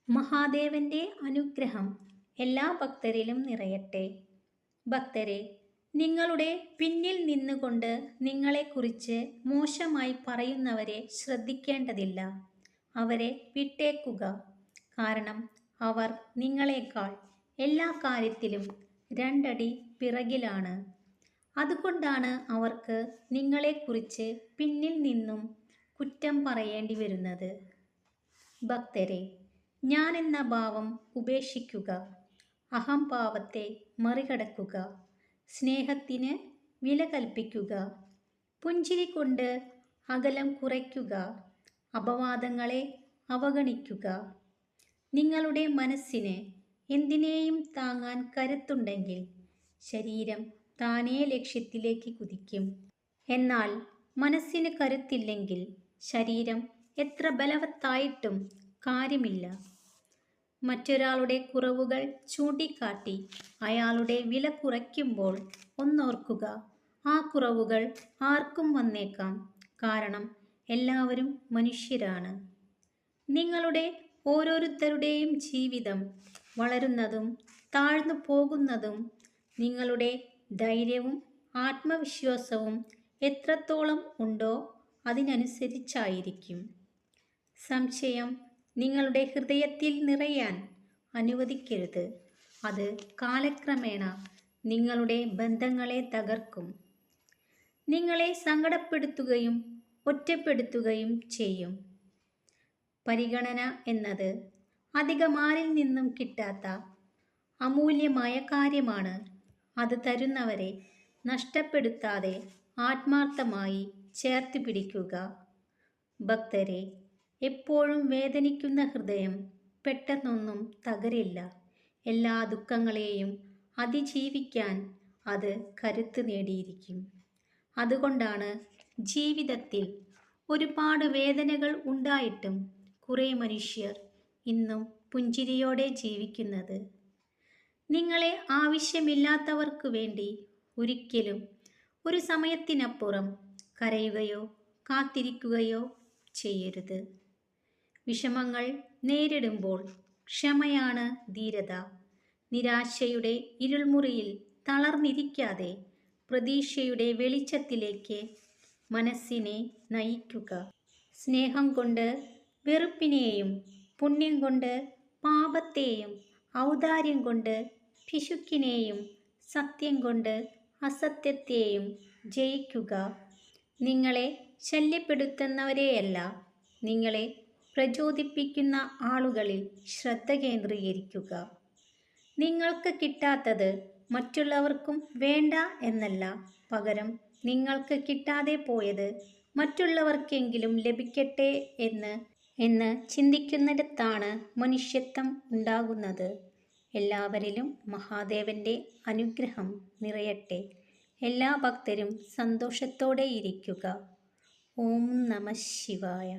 മഹാദേവന്റെ അനുഗ്രഹം എല്ലാ ഭക്തരിലും നിറയട്ടെ. ഭക്തരെ, നിങ്ങളുടെ പിന്നിൽ നിന്നുകൊണ്ട് നിങ്ങളെക്കുറിച്ച് മോശമായി പറയുന്നവരെ ശ്രദ്ധിക്കേണ്ടതില്ല. അവരെ വിട്ടേക്കുക. കാരണം അവർ നിങ്ങളെക്കാൾ എല്ലാ കാര്യത്തിലും രണ്ടടി പിറകിലാണ്. അതുകൊണ്ടാണ് അവർക്ക് നിങ്ങളെക്കുറിച്ച് പിന്നിൽ നിന്നും കുറ്റം പറയേണ്ടി വരുന്നത്. ഭക്തരെ, ഞാൻ എന്ന ഭാവം ഉപേക്ഷിക്കുക. അഹംഭാവത്തെ മറികടക്കുക. സ്നേഹത്തിന് വില കൽപ്പിക്കുക. പുഞ്ചിരി കൊണ്ട് അകലം കുറയ്ക്കുക. അപവാദങ്ങളെ അവഗണിക്കുക. നിങ്ങളുടെ മനസ്സിന് എന്തിനേയും താങ്ങാൻ കരുത്തുണ്ടെങ്കിൽ ശരീരം താനേ ലക്ഷ്യത്തിലേക്ക് കുതിക്കും. എന്നാൽ മനസ്സിന് കരുത്തില്ലെങ്കിൽ ശരീരം എത്ര ബലവത്തായിട്ടും കാര്യമില്ല. മറ്റൊരാളുടെ കുറവുകൾ ചൂണ്ടിക്കാട്ടി അയാളുടെ വില കുറയ്ക്കുമ്പോൾ ഒന്നോർക്കുക, ആ കുറവുകൾ ആർക്കും വന്നേക്കാം. കാരണം എല്ലാവരും മനുഷ്യരാണ്. നിങ്ങളുടെ ഓരോരുത്തരുടെയും ജീവിതം വളരുന്നതും താഴ്ന്നു പോകുന്നതും നിങ്ങളുടെ ധൈര്യവും ആത്മവിശ്വാസവും എത്രത്തോളം ഉണ്ടോ അതിനനുസരിച്ചായിരിക്കും. സംശയം നിങ്ങളുടെ ഹൃദയത്തിൽ നിറയാൻ അനുവദിക്കരുത്. അത് കാലക്രമേണ നിങ്ങളുടെ ബന്ധങ്ങളെ തകർക്കും. നിങ്ങളെ സങ്കടപ്പെടുത്തുകയും ഒറ്റപ്പെടുത്തുകയും ചെയ്യും. പരിഗണന എന്നത് അധികമാരിൽ നിന്നും കിട്ടാത്ത അമൂല്യമായ കാര്യമാണ്. അത് തരുന്നവരെ നഷ്ടപ്പെടുത്താതെ ആത്മാർത്ഥമായി ചേർത്ത് പിടിക്കുക. ഭക്തരെ, എപ്പോഴും വേദനിക്കുന്ന ഹൃദയം പെട്ടെന്നൊന്നും തകരില്ല. എല്ലാ ദുഃഖങ്ങളെയും അതിജീവിക്കാൻ അത് കരുത്ത് നേടിയിരിക്കും. അതുകൊണ്ടാണ് ജീവിതത്തിൽ ഒരുപാട് വേദനകൾ ഉണ്ടായിട്ടും കുറേ മനുഷ്യർ ഇന്നും പുഞ്ചിരിയോടെ ജീവിക്കുന്നത്. നിങ്ങളെ ആവശ്യമില്ലാത്തവർക്ക് വേണ്ടി ഒരിക്കലും ഒരു സമയത്തിനപ്പുറം കരയുകയോ കാത്തിരിക്കുകയോ ചെയ്യരുത്. വിഷമങ്ങൾ നേരിടുമ്പോൾ ക്ഷമയാണ് ധീരത. നിരാശയുടെ ഇരുൾമുറിയിൽ തളർന്നിരിക്കാതെ പ്രതീക്ഷയുടെ വെളിച്ചത്തിലേക്ക് മനസ്സിനെ നയിക്കുക. സ്നേഹം കൊണ്ട് വെറുപ്പിനെയും പുണ്യം കൊണ്ട് പാപത്തെയും ഔദാര്യം കൊണ്ട് പിശുക്കിനെയും സത്യം കൊണ്ട് അസത്യത്തെയും ജയിക്കുക. നിങ്ങളെ ശല്യപ്പെടുത്തുന്നവരെയല്ല, നിങ്ങളെ പ്രചോദിപ്പിക്കുന്ന ആളുകളിൽ ശ്രദ്ധ കേന്ദ്രീകരിക്കുക. നിങ്ങൾക്ക് കിട്ടാത്തത് മറ്റുള്ളവർക്കും വേണ്ട എന്നല്ല, പകരം നിങ്ങൾക്ക് കിട്ടാതെ പോയത് മറ്റുള്ളവർക്കെങ്കിലും ലഭിക്കട്ടെ എന്ന് ചിന്തിക്കുന്നിടത്താണ് മനുഷ്യത്വം ഉണ്ടാകുന്നത്. എല്ലാവരിലും മഹാദേവന്റെ അനുഗ്രഹം നിറയട്ടെ. എല്ലാ ഭക്തരും സന്തോഷത്തോടെ ഇരിക്കുക. ഓം നമഃ ശിവായ.